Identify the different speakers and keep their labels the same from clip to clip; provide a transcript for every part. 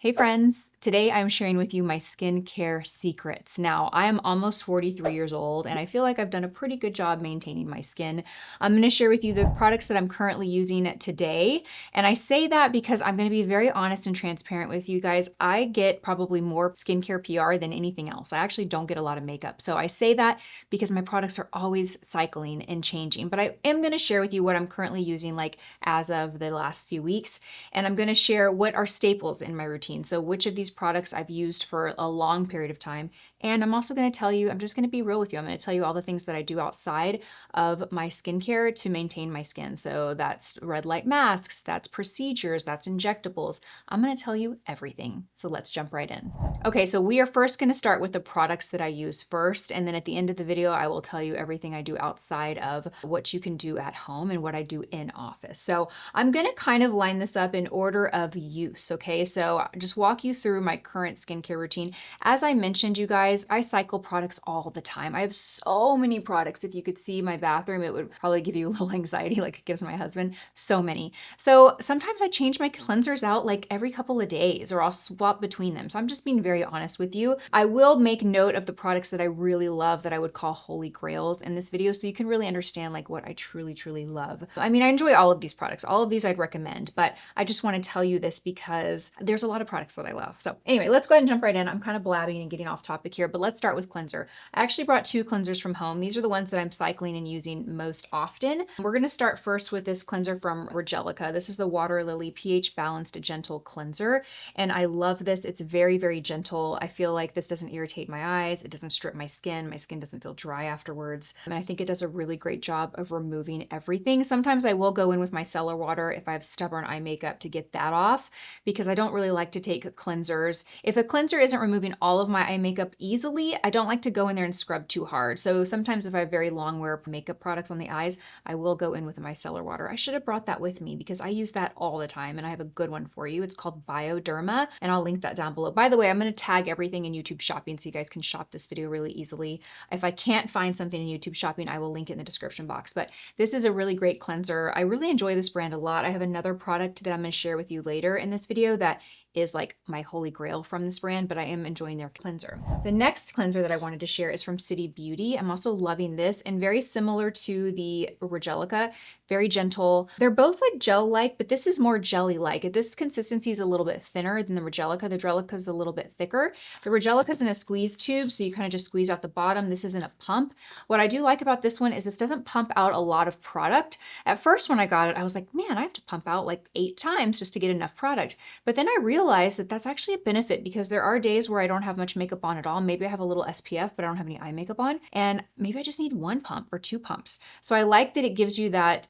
Speaker 1: Hey friends, today I'm sharing with you my skincare secrets. Now, I am almost 43 years old and I feel like I've done a pretty good job maintaining my skin. I'm going to share with you the products that I'm currently using today. And I say that because I'm going to be very honest and transparent with you guys. I get probably more skincare PR than anything else. I actually don't get a lot of makeup. So I say that because my products are always cycling and changing. But I am going to share with you what I'm currently using like as of the last few weeks. And I'm going to share what are staples in my routine. So which of these products I've used for a long period of time. And I'm also going to tell you, I'm just going to be real with you. I'm going to tell you all the things that I do outside of my skincare to maintain my skin. So that's red light masks, that's procedures, that's injectables. I'm going to tell you everything. So let's jump right in. Okay, so we are first going to start with the products that I use first. And then at the end of the video, I will tell you everything I do outside of what you can do at home and what I do in office. So I'm going to kind of line this up in order of use. Okay, so I'll just walk you through my current skincare routine. As I mentioned, you guys, I cycle products all the time. I have so many products. If you could see my bathroom, it would probably give you a little anxiety like it gives my husband. So many. So sometimes I change my cleansers out like every couple of days, or I'll swap between them. So I'm just being very honest with you. I will make note of the products that I really love that I would call holy grails in this video so you can really understand like what I truly love. I mean, I enjoy all of these products. All of these I'd recommend, but I just want to tell you this because there's a lot of products that I love. So anyway, let's go ahead and jump right in. I'm kind of blabbing and getting off topic here, but let's start with cleanser. I actually brought two cleansers from home. These are the ones that I'm cycling and using most often. We're going to start first with this cleanser from Regelica. This is the Water Lily pH Balanced Gentle Cleanser. And I love this. It's very gentle. I feel like this doesn't irritate my eyes. It doesn't strip my skin. My skin doesn't feel dry afterwards. And I think it does a really great job of removing everything. Sometimes I will go in with my cellar water if I have stubborn eye makeup to get that off because I don't really like to take cleansers. If a cleanser isn't removing all of my eye makeup easily, I don't like to go in there and scrub too hard. So sometimes if I have very long wear makeup products on the eyes, I will go in with my cellar water. I should have brought that with me because I use that all the time and I have a good one for you. It's called Bioderma and I'll link that down below. By the way, I'm going to tag everything in YouTube Shopping so you guys can shop this video really easily. If I can't find something in YouTube Shopping, I will link it in the description box. But this is a really great cleanser. I really enjoy this brand a lot. I have another product that I'm going to share with you later in this video that is like my holy grail from this brand, but I am enjoying their cleanser. The next cleanser that I wanted to share is from City Beauty. I'm also loving this and very similar to the Regelica, very gentle. They're both like gel-like, but this is more jelly-like. This consistency is a little bit thinner than the Regelica. The Regelica is a little bit thicker. The Regelica is in a squeeze tube, so you kind of just squeeze out the bottom. This isn't a pump. What I do like about this one is this doesn't pump out a lot of product. At first when I got it, I was like, man, I have to pump out like 8 times just to get enough product. But then I realized that that's actually a benefit because there are days where I don't have much makeup on at all. Maybe I have a little SPF, but I don't have any eye makeup on. And maybe I just need 1 pump or 2 pumps. So I like that it gives you that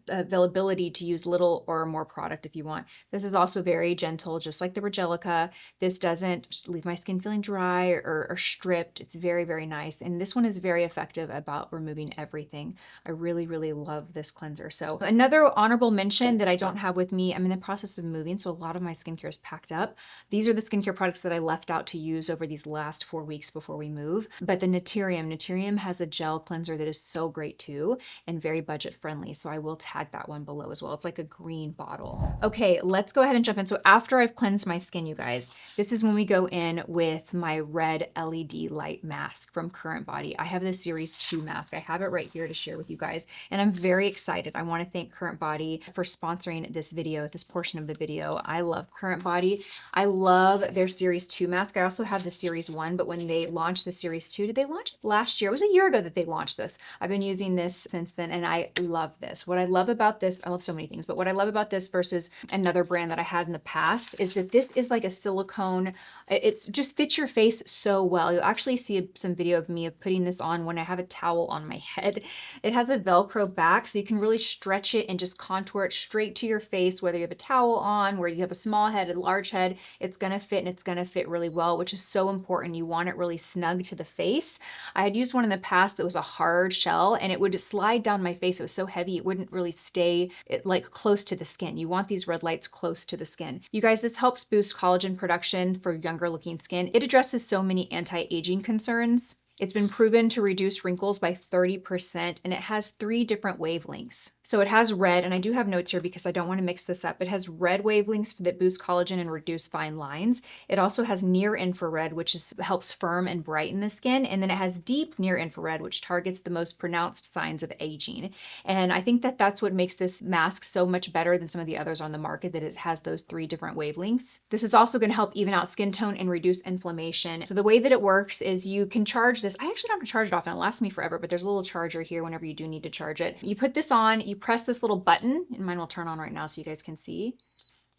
Speaker 1: availability to use little or more product if you want. This is also very gentle, just like the Regelica. This doesn't leave my skin feeling dry or stripped. It's very nice. And this one is very effective about removing everything. I really love this cleanser. So another honorable mention that I don't have with me, I'm in the process of moving, so a lot of my skincare is packed up. These are the skincare products that I left out to use over these last 4 weeks before we move. But the Naturium has a gel cleanser that is so great too and very budget friendly. So I will tag that one below as well. It's like a green bottle. Okay, let's go ahead and jump in. So after I've cleansed my skin, you guys, this is when we go in with my red LED light mask from CurrentBody. I have the Series 2 mask. I have it right here to share with you guys. And I'm very excited. I want to thank CurrentBody for sponsoring this video, this portion of the video. I love CurrentBody. I love their Series 2 mask. I also have the Series 1, but when they launched the Series 2, did they launch it last year? It was a year ago that they launched this. I've been using this since then and I love this. What I love about this, I love so many things, but what I love about this versus another brand that I had in the past is that this is like a silicone. It's just fits your face so well. You'll actually see some video of me of putting this on when I have a towel on my head. It has a Velcro back, so you can really stretch it and just contour it straight to your face, whether you have a towel on, where you have a small head, a large head, it's gonna fit and it's gonna fit really well, which is so important. You want it really snug to the face. I had used one in the past that was a hard shell and it would just slide down my face. It was so heavy, it wouldn't really stay like close to the skin. You want these red lights close to the skin. You guys, this helps boost collagen production for younger looking skin. It addresses so many anti-aging concerns. It's been proven to reduce wrinkles by 30% and it has 3 different wavelengths. So it has red, and I do have notes here because I don't want to mix this up. It has red wavelengths that boost collagen and reduce fine lines. It also has near infrared, which helps firm and brighten the skin. And then it has deep near infrared, which targets the most pronounced signs of aging. And I think that that's what makes this mask so much better than some of the others on the market, that it has those 3 different wavelengths. This is also going to help even out skin tone and reduce inflammation. So the way that it works is you can charge this. I actually don't have to charge it often. It lasts me forever, but there's a little charger here whenever you do need to charge it. You put this on, you press this little button, and mine will turn on right now so you guys can see.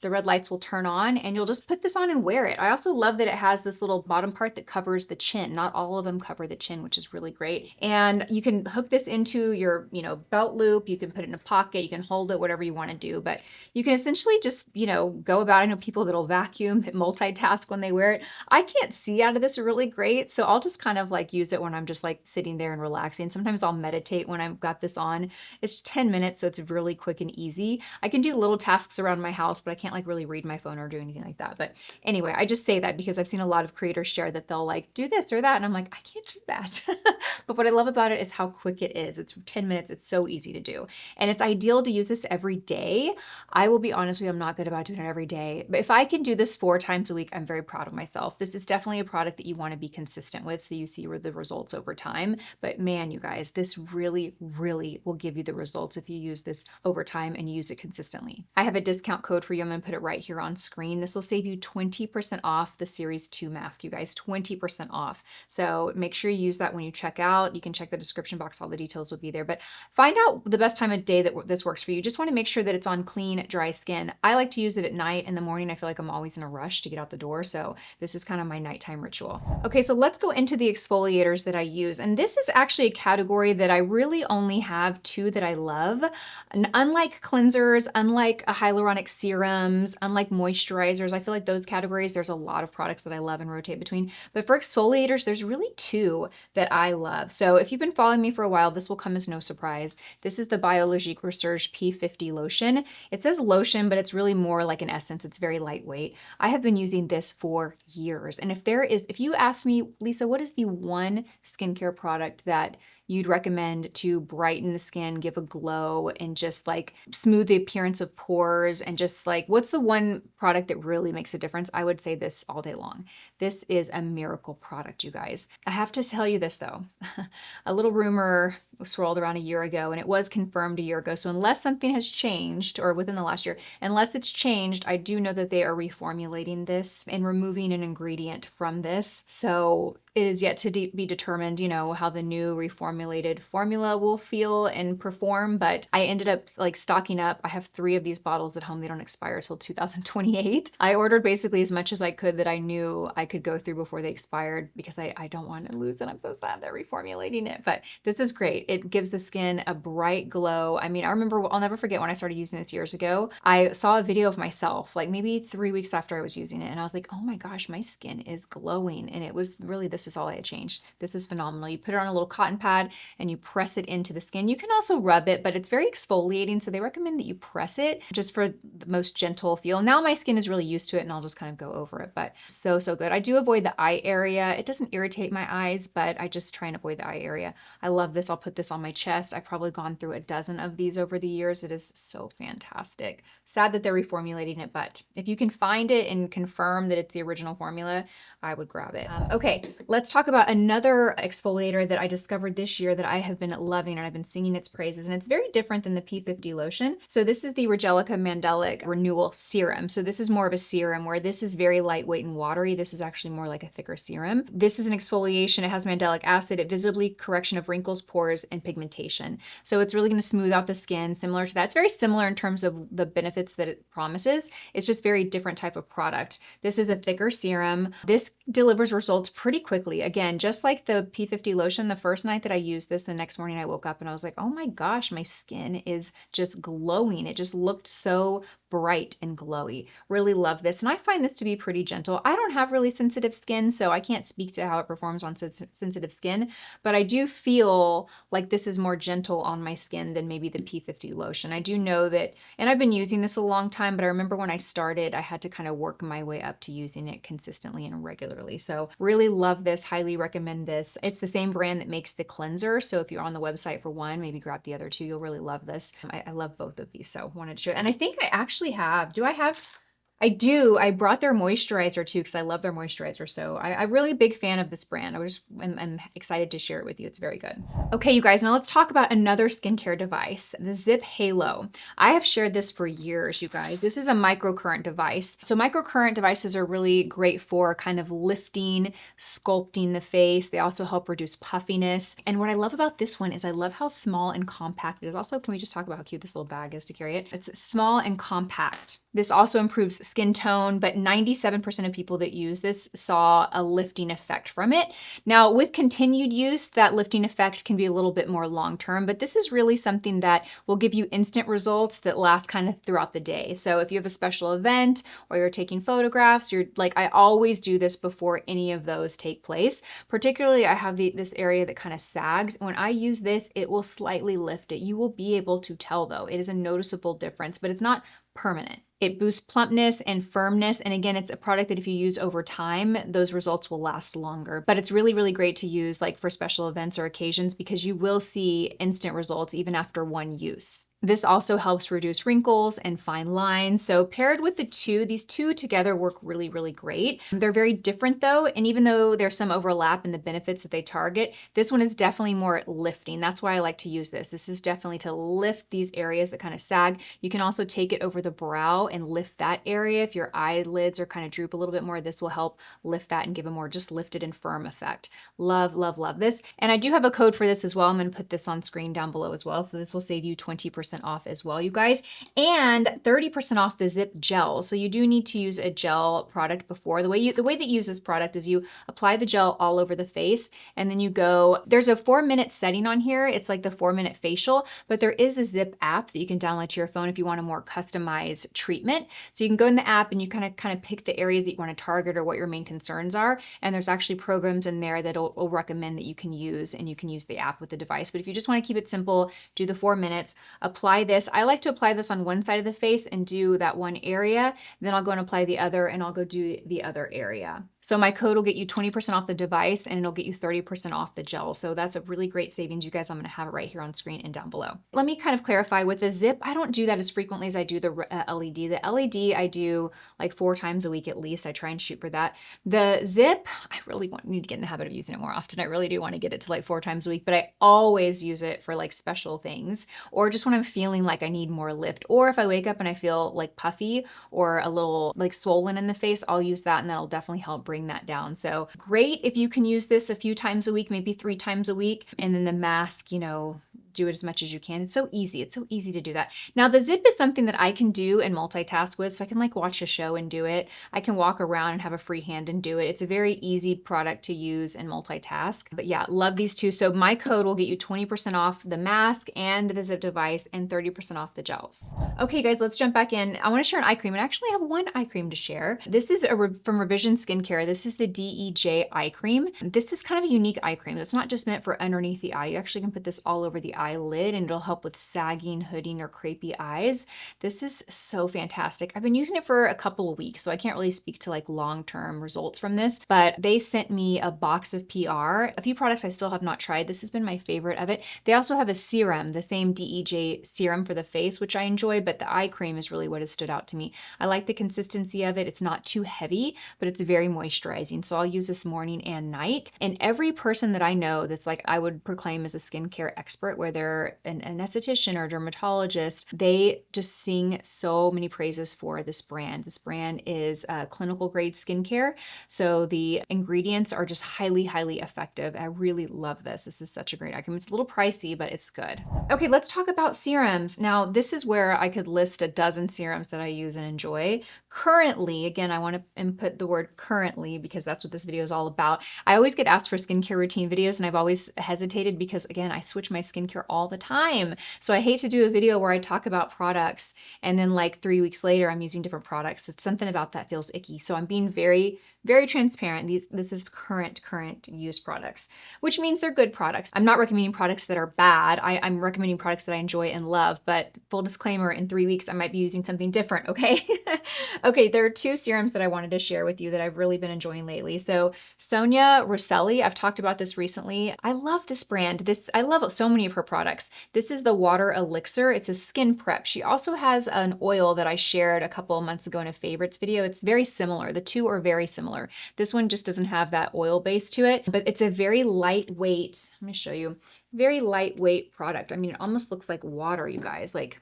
Speaker 1: The red lights will turn on, and you'll just put this on and wear it. I also love that it has this little bottom part that covers the chin. Not all of them cover the chin, which is really great. And you can hook this into your, belt loop. You can put it in a pocket. You can hold it, whatever you want to do. But you can essentially just, go about. I know people that'll vacuum, that multitask when they wear it. I can't see out of this really great, so I'll just kind of like use it when I'm just like sitting there and relaxing. Sometimes I'll meditate when I've got this on. It's 10 minutes, so it's really quick and easy. I can do little tasks around my house, but I can't like really read my phone or do anything like that. But anyway, I just say that because I've seen a lot of creators share that they'll like do this or that, and I'm like, I can't do that. But what I love about it is how quick it is. It's 10 minutes. It's so easy to do. And it's ideal to use this every day. I will be honest with you, I'm not good about doing it every day. But if I can do this 4 times a week, I'm very proud of myself. This is definitely a product that you want to be consistent with so you see the results over time. But man, you guys, this really, really will give you the results if you use this over time and use it consistently. I have a discount code for you. I'm going to put it right here on screen. This will save you 20% off the Series 2 mask, you guys, 20% off. So make sure you use that when you check out. You can check the description box. All the details will be there. But find out the best time of day that this works for you. Just want to make sure that it's on clean, dry skin. I like to use it at night. In the morning, I feel like I'm always in a rush to get out the door. So this is kind of my nighttime ritual. Okay, so let's go into the exfoliators that I use. And this is actually a category that I really only have 2 that I love. And unlike cleansers, unlike hyaluronic serums, unlike moisturizers, I feel like those categories, there's a lot of products that I love and rotate between. But for exfoliators, there's really 2 that I love. So if you've been following me for a while, this will come as no surprise. This is the BIOLOGIQUE RECHERCHE P50 lotion. It says lotion, but it's really more like an essence. It's very lightweight. I have been using this for years. And if you ask me, Lisa, what is the one skincare product that you'd recommend to brighten the skin, give a glow, and just like smooth the appearance of pores, and just like, what's the one product that really makes a difference? I would say this all day long. This is a miracle product, you guys. I have to tell you this though. A little rumor swirled around a year ago, and it was confirmed a year ago. So unless something has changed, or within the last year, unless it's changed, I do know that they are reformulating this and removing an ingredient from this. So it is yet to be determined, how the new reformulated formula will feel and perform, but I ended up like stocking up. I have 3 of these bottles at home. They don't expire till 2028. I ordered basically as much as I could that I knew I could go through before they expired, because I don't want to lose it. I'm so sad they're reformulating it, but this is great. It gives the skin a bright glow. I mean, I'll never forget when I started using this years ago. I saw a video of myself, like maybe 3 weeks after I was using it, and I was like, oh my gosh, my skin is glowing. And it was really, this is all I had changed. This is phenomenal. You put it on a little cotton pad and you press it into the skin. You can also rub it, but it's very exfoliating, so they recommend that you press it just for the most gentle feel. Now my skin is really used to it, and I'll just kind of go over it, but so good. I do avoid the eye area. It doesn't irritate my eyes, but I just try and avoid the eye area. I love this. I'll put this on my chest. I've probably gone through a dozen of these over the years. It is so fantastic. Sad that they're reformulating it, but if you can find it and confirm that it's the original formula, I would grab it. Okay, let's talk about another exfoliator that I discovered this year that I have been loving, and I've been singing its praises, and it's very different than the P50 lotion. So this is the REGELICA Mandelic Renewal Serum. So this is more of a serum, where this is very lightweight and watery. This is actually more like a thicker serum. This is an exfoliation. It has mandelic acid. It visibly correction of wrinkles, pores, and pigmentation. So it's really going to smooth out the skin, similar to that. It's very similar in terms of the benefits that it promises. It's just very different type of product. This is a thicker serum. This delivers results pretty quickly. Again, just like the P50 lotion, the first night that I used this, the next morning I woke up and I was like, oh my gosh, my skin is just glowing. It just looked so bright and glowy. Really love this. And I find this to be pretty gentle. I don't have really sensitive skin, so I can't speak to how it performs on sensitive skin, but I do feel like this is more gentle on my skin than maybe the P50 lotion. I do know that, and I've been using this a long time, but I remember when I started, I had to kind of work my way up to using it consistently and regularly. So really love this, highly recommend this. It's the same brand that makes the cleanser cleanser. So if you're on the website for one, maybe grab the other two. You'll really love this. I love both of these, so wanted to show. And I think I actually have, do I have? I do. I brought their moisturizer too because I love their moisturizer. So I'm really a big fan of this brand. I'm excited to share it with you. It's very good. Okay, you guys, now let's talk about another skincare device, the ZIIP Halo. I have shared this for years, you guys. This is a microcurrent device. So microcurrent devices are really great for kind of lifting, sculpting the face. They also help reduce puffiness. And what I love about this one is I love how small and compact it is. Also, can we just talk about how cute this little bag is to carry it? It's small and compact. This also improves skin tone, but 97% of people that use this saw a lifting effect from it. Now, with continued use, that lifting effect can be a little bit more long-term, but this is really something that will give you instant results that last kind of throughout the day. So if you have a special event or you're taking photographs, you're like, I always do this before any of those take place. Particularly, I have this area that kind of sags. When I use this, it will slightly lift it. You will be able to tell though, it is a noticeable difference, but it's not permanent. It boosts plumpness and firmness. And again, it's a product that if you use over time, those results will last longer. But it's really, really great to use like for special events or occasions because you will see instant results even after one use. This also helps reduce wrinkles and fine lines. So paired with these two together work really, really great. They're very different though. And even though there's some overlap in the benefits that they target, this one is definitely more lifting. That's why I like to use this. This is definitely to lift these areas that kind of sag. You can also take it over the brow and lift that area. If your eyelids are kind of droop a little bit more, this will help lift that and give a more just lifted and firm effect. Love, love, love this. And I do have a code for this as well. I'm going to put this on screen down below as well. So this will save you 20% off as well, you guys, and 30% off the ZIIP gel. So you do need to use a gel product before. The way that you use this product is you apply the gel all over the face, and then you go, there's a 4-minute setting on here. It's like the 4-minute facial, but there is a ZIIP app that you can download to your phone if you want a more customized treatment. So you can go in the app and you kind of pick the areas that you want to target or what your main concerns are. And there's actually programs in there that will recommend that you can use, and you can use the app with the device. But if you just want to keep it simple, do the 4 minutes, apply this. I like to apply this on one side of the face and do that one area. Then I'll go and apply the other, and I'll go do the other area. So my code will get you 20% off the device, and it'll get you 30% off the gel. So that's a really great savings, you guys. I'm going to have it right here on screen and down below. Let me kind of clarify with the ZIIP. I don't do that as frequently as I do the LED. The LED I do like 4 times a week at least. I try and shoot for that. The ZIIP, I really need to get in the habit of using it more often. I really do want to get it to like 4 times a week, but I always use it for like special things, or just when I'm feeling like I need more lift, or if I wake up and I feel like puffy or a little like swollen in the face, I'll use that, and that'll definitely help bring that down. So great if you can use this a few times a week, maybe 3 times a week. And then the mask, you know, do it as much as you can. It's so easy. It's so easy to do that. Now the ZIIP is something that I can do and multitask with. So I can like watch a show and do it. I can walk around and have a free hand and do it. It's a very easy product to use and multitask. But yeah, love these two. So my code will get you 20% off the mask and the ZIIP device and 30% off the gels. Okay guys, let's jump back in. I want to share an eye cream, and I actually have one eye cream to share. This is from Revision Skincare. This is the DEJ eye cream. This is kind of a unique eye cream. It's not just meant for underneath the eye. You actually can put this all over the eyelid, and it'll help with sagging, hooding, or crepey eyes. This is so fantastic. I've been using it for a couple of weeks, so I can't really speak to like long-term results from this, but they sent me a box of PR. A few products I still have not tried. This has been my favorite of it. They also have a serum, the same DEJ serum for the face, which I enjoy, but the eye cream is really what has stood out to me. I like the consistency of it. It's not too heavy, but it's very moisturizing. So I'll use this morning and night. And every person that I know that's like, I would proclaim as a skincare expert, where they're an esthetician or dermatologist, they just sing so many praises for this brand. This brand is clinical grade skincare. So the ingredients are just highly, highly effective. I really love this. This is such a great eye cream. It's a little pricey, but it's good. Okay, let's talk about serums. Now, this is where I could list a dozen serums that I use and enjoy. Currently, again, I want to input the word currently because that's what this video is all about. I always get asked for skincare routine videos, and I've always hesitated because, again, I switch my skincare hair all the time. So I hate to do a video where I talk about products and then like 3 weeks later I'm using different products. It's something about that feels icky. So I'm being very, very transparent. This is current used products, which means they're good products. I'm not recommending products that are bad. I'm recommending products that I enjoy and love, but full disclaimer, in 3 weeks I might be using something different, okay? Okay, there are 2 serums that I wanted to share with you that I've really been enjoying lately. So Sonia Rosselli, I've talked about this recently. I love this brand. I love so many of her products. This is the Water Elixir. It's a skin prep. She also has an oil that I shared a couple of months ago in a favorites video. It's very similar. The 2 are very similar. This one just doesn't have that oil base to it, but it's a very lightweight, let me show you, very lightweight product. I mean, it almost looks like water, you guys. Like,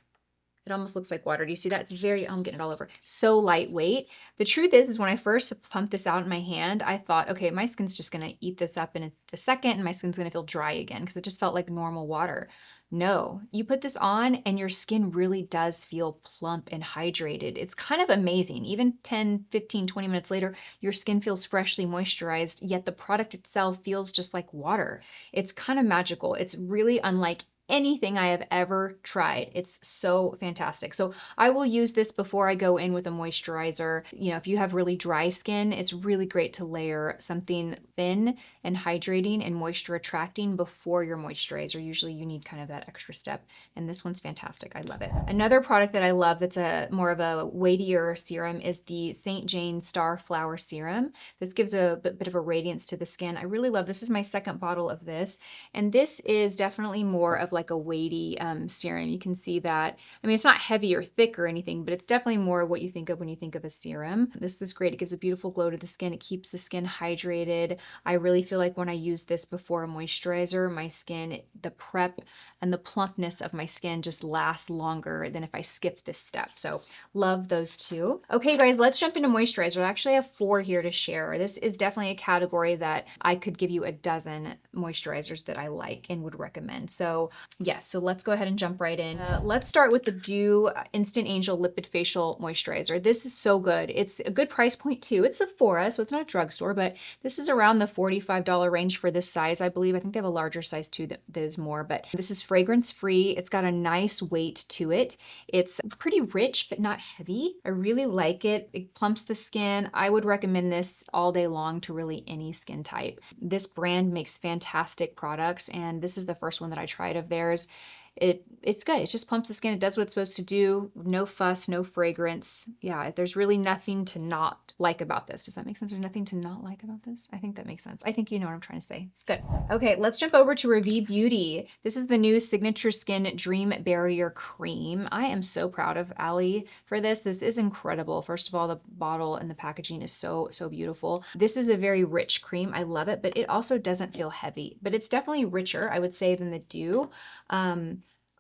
Speaker 1: it almost looks like water. Do you see that? It's very, I'm getting it all over. So lightweight. The truth is when I first pumped this out in my hand, I thought, okay, my skin's just gonna eat this up in a second and my skin's gonna feel dry again because it just felt like normal water. No, you put this on and your skin really does feel plump and hydrated. It's kind of amazing. Even 10, 15, 20 minutes later, your skin feels freshly moisturized, yet the product itself feels just like water. It's kind of magical. It's really unlike anything I have ever tried. It's so fantastic. So I will use this before I go in with a moisturizer. You know, if you have really dry skin, it's really great to layer something thin and hydrating and moisture attracting before your moisturizer. Usually you need kind of that extra step. And this one's fantastic. I love it. Another product that I love that's a more of a weightier serum is the St. Jane Starflower Serum. This gives a bit of a radiance to the skin. I really love this. This is my second bottle of this. And this is definitely more of like a weighty serum. You can see that. I mean, it's not heavy or thick or anything, but it's definitely more what you think of when you think of a serum. This is great. It gives a beautiful glow to the skin. It keeps the skin hydrated. I really feel like when I use this before a moisturizer, my skin, the prep and the plumpness of my skin just lasts longer than if I skip this step. So love those 2. Okay, guys, let's jump into moisturizer. I actually have 4 here to share. This is definitely a category that I could give you a dozen moisturizers that I like and would recommend. So yes, so let's go ahead and jump right in. Let's start with the DIEUX Instant Angel Lipid Facial Moisturizer. This is so good. It's a good price point too. It's Sephora, so it's not a drugstore, but this is around the $45 range for this size, I believe. I think they have a larger size too that is more, but this is fragrance free. It's got a nice weight to it. It's pretty rich, but not heavy. I really like it. It plumps the skin. I would recommend this all day long to really any skin type. This brand makes fantastic products, and this is the first one that I tried of theirs. It's good. It just plumps the skin. It does what it's supposed to do. No fuss, no fragrance. Yeah, there's really nothing to not like about this. Does that make sense? There's nothing to not like about this? I think that makes sense. I think you know what I'm trying to say. It's good. Okay, let's jump over to RAVIE Beauty. This is the new Signature Skin Dream Barrier Cream. I am so proud of Allie for this. This is incredible. First of all, the bottle and the packaging is so beautiful. This is a very rich cream. I love it, but it also doesn't feel heavy. But it's definitely richer, I would say, than the DIEUX.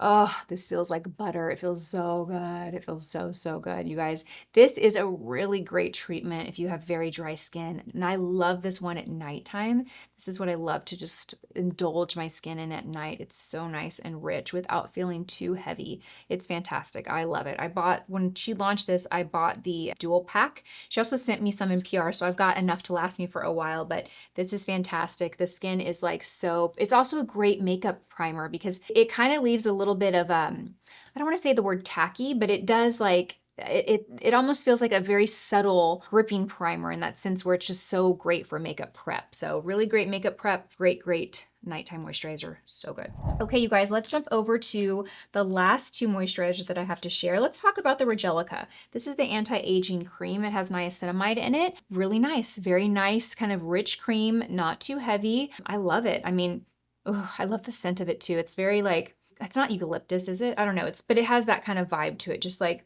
Speaker 1: Oh, this feels like butter. It feels so good. It feels so good, you guys. This is a really great treatment if you have very dry skin. And I love this one at nighttime. This is what I love to just indulge my skin in at night. It's so nice and rich without feeling too heavy. It's fantastic. I love it. When she launched this, I bought the dual pack. She also sent me some in PR, so I've got enough to last me for a while, but this is fantastic. The skin is like so, it's also a great makeup primer because it kind of leaves a little bit of, I don't want to say the word tacky, but it does like, it almost feels like a very subtle gripping primer in that sense where it's just so great for makeup prep. So really great makeup prep, great nighttime moisturizer. So good. Okay, you guys, let's jump over to the last 2 moisturizers that I have to share. Let's talk about the REGELICA. This is the anti-aging cream. It has niacinamide in it. Really nice, very nice, kind of rich cream, not too heavy. I love it. I mean, I love the scent of it too. It's very like, it's not eucalyptus, is it? I don't know. But it has that kind of vibe to it. Just like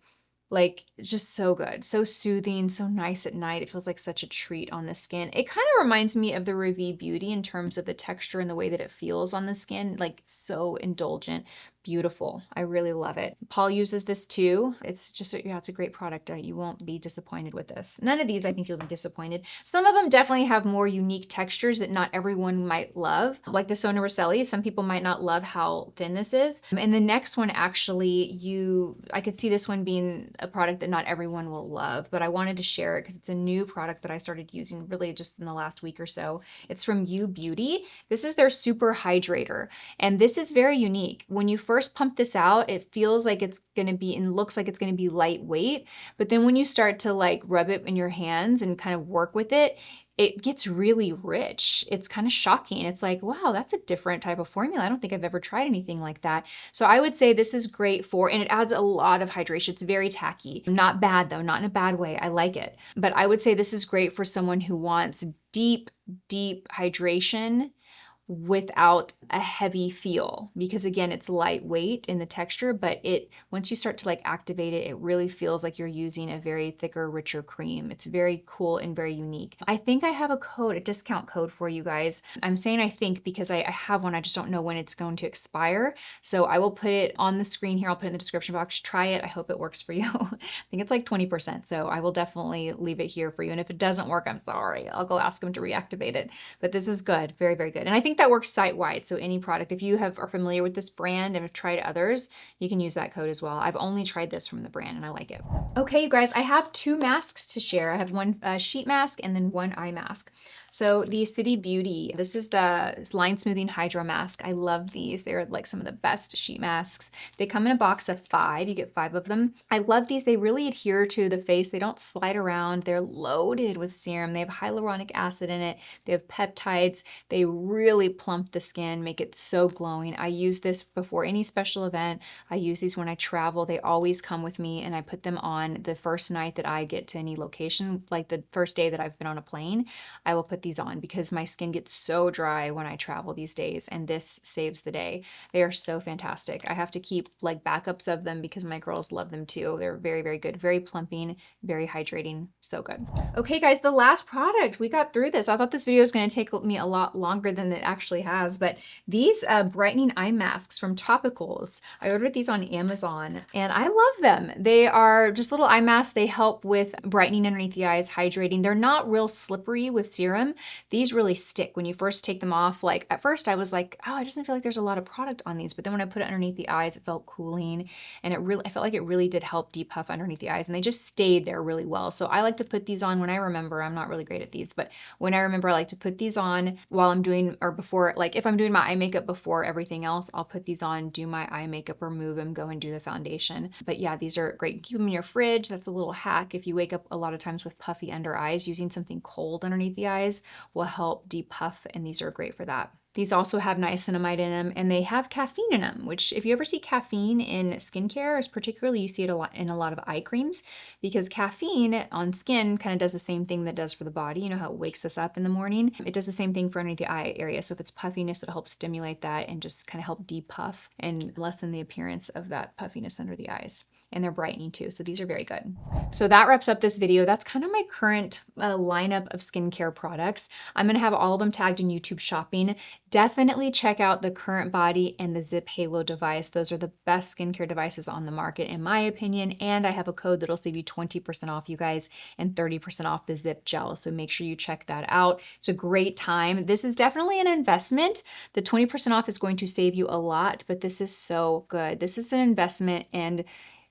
Speaker 1: just so good, so soothing, so nice at night. It feels like such a treat on the skin. It kind of reminds me of the RAVIE Beauty in terms of the texture and the way that it feels on the skin, like so indulgent, beautiful. I really love it. Paul uses this too. It's just, yeah, it's a great product. You won't be disappointed with this. None of these, I think you'll be disappointed. Some of them definitely have more unique textures that not everyone might love. Like the Sona Rosselli, some people might not love how thin this is. And the next one, actually, I could see this one being a product that not everyone will love, but I wanted to share it because it's a new product that I started using really just in the last week or so. It's from U Beauty. This is their Super Hydrator. And this is very unique. When you first pump this out, it feels like it's going to be, and looks like it's going to be lightweight. But then when you start to like rub it in your hands and kind of work with it, it gets really rich. It's kind of shocking. It's like, wow, that's a different type of formula. I don't think I've ever tried anything like that. So I would say this is great for, and it adds a lot of hydration. It's very tacky. Not bad though, not in a bad way. I like it. But I would say this is great for someone who wants deep, deep hydration without a heavy feel, because again, it's lightweight in the texture, but once you start to like activate it, it really feels like you're using a very thicker, richer cream. It's very cool and very unique. I think I have a discount code for you guys. I'm saying I think because I have one, I just don't know when it's going to expire. So I will put it on the screen here. I'll put it in the description box. Try it. I hope it works for you. I think it's like 20%. So I will definitely leave it here for you. And if it doesn't work, I'm sorry. I'll go ask them to reactivate it. But this is good. Very, very good. And I think that works site-wide. So any product, if you are familiar with this brand and have tried others, you can use that code as well. I've only tried this from the brand and I like it. Okay, you guys, I have 2 masks to share. I have one sheet mask and then one eye mask. So the City Beauty, this is the Line Smoothing Hydro Mask. I love these. They're like some of the best sheet masks. They come in a box of 5. You get 5 of them. I love these. They really adhere to the face. They don't slide around. They're loaded with serum. They have hyaluronic acid in it. They have peptides. They really plump the skin, make it so glowing. I use this before any special event. I use these when I travel. They always come with me, and I put them on the first night that I get to any location, like the first day that I've been on a plane. I will put these on because my skin gets so dry when I travel these days, and this saves the day. They are so fantastic. I have to keep like backups of them because my girls love them too. They're very, very good, very plumping, very hydrating, so good. Okay guys, the last product, we got through this. I thought this video was going to take me a lot longer than it actually has, but these brightening eye masks from Topicals, I ordered these on Amazon and I love them. They are just little eye masks. They help with brightening underneath the eyes, hydrating. They're not real slippery with serum. These really stick when you first take them off. Like at first I was like, oh, it doesn't feel like there's a lot of product on these, but then when I put it underneath the eyes, it felt cooling, and I felt like it really did help depuff underneath the eyes, and they just stayed there really well. So I like to put these on when I remember. I'm not really great at these, but when I remember, I like to put these on while I'm doing, or before, like if I'm doing my eye makeup before everything else, I'll put these on, do my eye makeup, remove them, go and do the foundation. But yeah, these are great. Keep them in your fridge. That's a little hack. If you wake up a lot of times with puffy under eyes, using something cold underneath the eyes will help depuff, and these are great for that. These also have niacinamide in them, and they have caffeine in them, which if you ever see caffeine in skincare, is particularly you see it a lot in a lot of eye creams, because caffeine on skin kind of does the same thing that it does for the body. You know how it wakes us up in the morning? It does the same thing for underneath the eye area. So if it's puffiness, it'll help stimulate that and just kind of help depuff and lessen the appearance of that puffiness under the eyes. And they're brightening too, so these are very good. So that wraps up this video. That's kind of my current lineup of skincare products. I'm gonna have all of them tagged in YouTube shopping. Definitely check out the CurrentBody and the ZIIP Halo device. Those are the best skincare devices on the market, in my opinion. And I have a code that'll save you 20% off, you guys, and 30% off the ZIIP gel. So make sure you check that out. It's a great time. This is definitely an investment. The 20% off is going to save you a lot, but this is so good. This is an investment in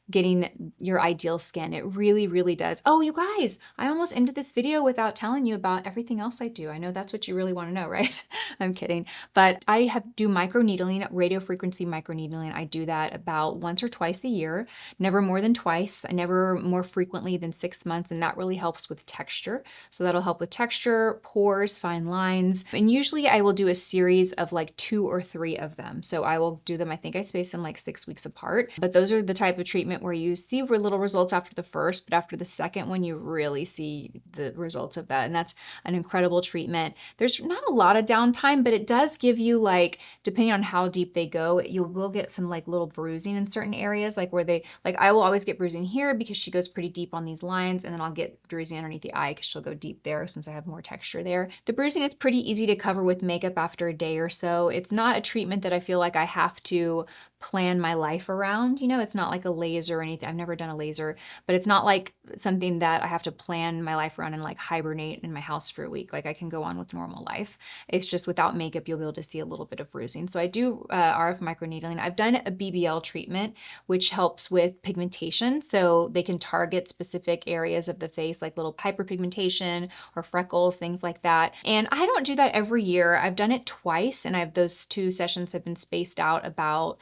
Speaker 1: getting your ideal skin. It really, really does. Oh, you guys, I almost ended this video without telling you about everything else I do. I know that's what you really want to know, right? I'm kidding. But I do microneedling, radio frequency microneedling. I do that about once or twice a year, never more than twice, never more frequently than 6 months. And that really helps with texture. So that'll help with texture, pores, fine lines. And usually I will do a series of like 2 or 3 of them. So I will do them, I think I space them like 6 weeks apart, but those are the type of treatment treatment where you see little results after the first, but after the second one, you really see the results of that. And that's an incredible treatment. There's not a lot of downtime, but it does give you, like, depending on how deep they go, you will get some like little bruising in certain areas, like where they, like I will always get bruising here because she goes pretty deep on these lines, and then I'll get bruising underneath the eye because she'll go deep there since I have more texture there. The bruising is pretty easy to cover with makeup after a day or so. It's not a treatment that I feel like I have to plan my life around. You know, it's not like a laser or anything. I've never done a laser, but it's not like something that I have to plan my life around and like hibernate in my house for a week. Like I can go on with normal life. It's just without makeup, you'll be able to see a little bit of bruising. So I do RF microneedling. I've done a BBL treatment, which helps with pigmentation. So they can target specific areas of the face, like little hyperpigmentation or freckles, things like that. And I don't do that every year. I've done it twice, and those 2 sessions have been spaced out about,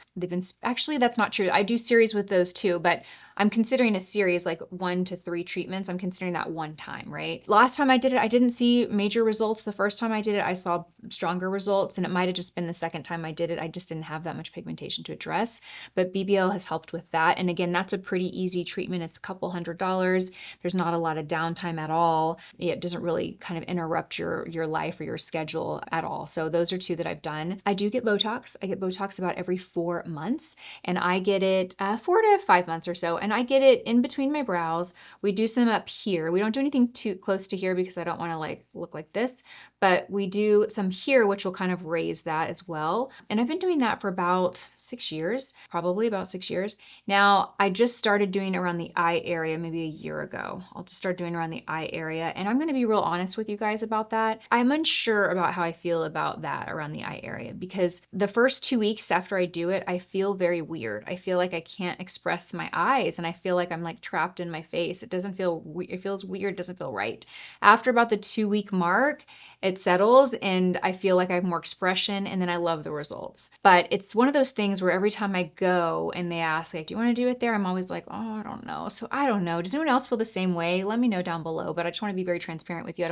Speaker 1: actually, that's not true. I do series with those too, but I'm considering a series like 1 to 3 treatments. I'm considering that one time, right? Last time I did it, I didn't see major results. The first time I did it, I saw stronger results, and it might've just been the second time I did it. I just didn't have that much pigmentation to address, but BBL has helped with that. And again, that's a pretty easy treatment. It's a couple $100. There's not a lot of downtime at all. It doesn't really kind of interrupt your life or your schedule at all. So those are 2 that I've done. I do get Botox. I get Botox about every 4 months, and I get it 4 to 5 months or so. And I get it in between my brows. We do some up here. We don't do anything too close to here because I don't want to like look like this, but we do some here, which will kind of raise that as well. And I've been doing that for about 6 years, probably about 6 years. Now, I just started doing around the eye area maybe a year ago. I'll just start doing around the eye area. And I'm going to be real honest with you guys about that. I'm unsure about how I feel about that around the eye area, because the first 2 weeks after I do it, I feel very weird. I feel like I can't express my eyes, and I feel like I'm like trapped in my face. It feels weird, it doesn't feel right. After about the 2-week mark, it settles and I feel like I have more expression, and then I love the results. But it's one of those things where every time I go and they ask, like, do you want to do it there? I'm always like, oh, I don't know. So I don't know. Does anyone else feel the same way? Let me know down below, but I just want to be very transparent with you.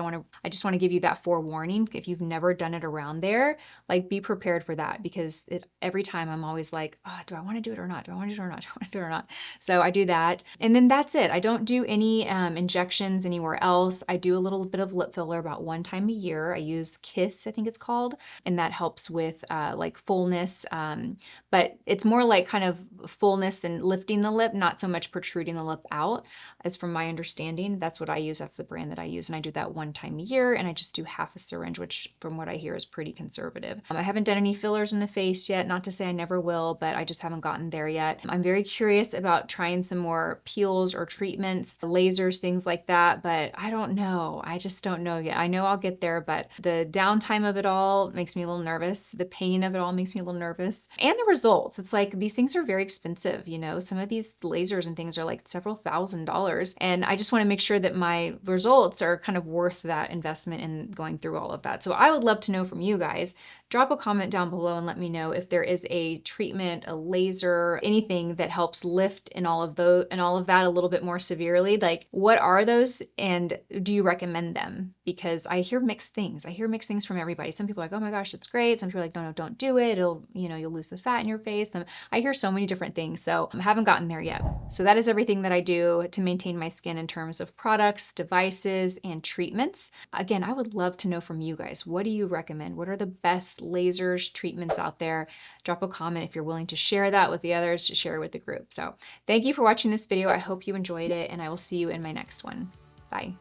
Speaker 1: I just want to give you that forewarning. If you've never done it around there, like, be prepared for that, because every time I'm always like, oh, do I want to do it or not? Do I want to do it or not? Do I want to do it or not? So I do that. And then that's it. I don't do any injections anywhere else. I do a little bit of lip filler about 1 time a year. I use Kiss, I think it's called, and that helps with like fullness. But it's more like kind of fullness and lifting the lip, not so much protruding the lip out, as from my understanding. That's what I use. That's the brand that I use. And I do that 1 time a year, and I just do half a syringe, which from what I hear is pretty conservative. I haven't done any fillers in the face yet. Not to say I never will, but I just haven't gotten there yet. I'm very curious about trying some more peels or treatments, lasers, things like that, but I don't know. I just don't know yet. I know I'll get there, but the downtime of it all makes me a little nervous. The pain of it all makes me a little nervous. And the results. It's like, these things are very expensive, you know? Some of these lasers and things are like several $1,000s. And I just want to make sure that my results are kind of worth that investment in going through all of that. So I would love to know from you guys. Drop a comment down below and let me know if there is a treatment, a laser, anything that helps lift and all of that a little bit more severely. Like, what are those, and do you recommend them? Because I hear mixed things. I hear mixed things from everybody. Some people are like, oh my gosh, it's great. Some people are like, no, don't do it. It'll, you'll lose the fat in your face. And I hear so many different things. So I haven't gotten there yet. So that is everything that I do to maintain my skin in terms of products, devices, and treatments. Again, I would love to know from you guys. What do you recommend? What are the best lasers, treatments out there? Drop a comment if you're willing to share that with the others, to share with the group. So thank you for watching this video. I hope you enjoyed it, and I will see you in my next one. Bye.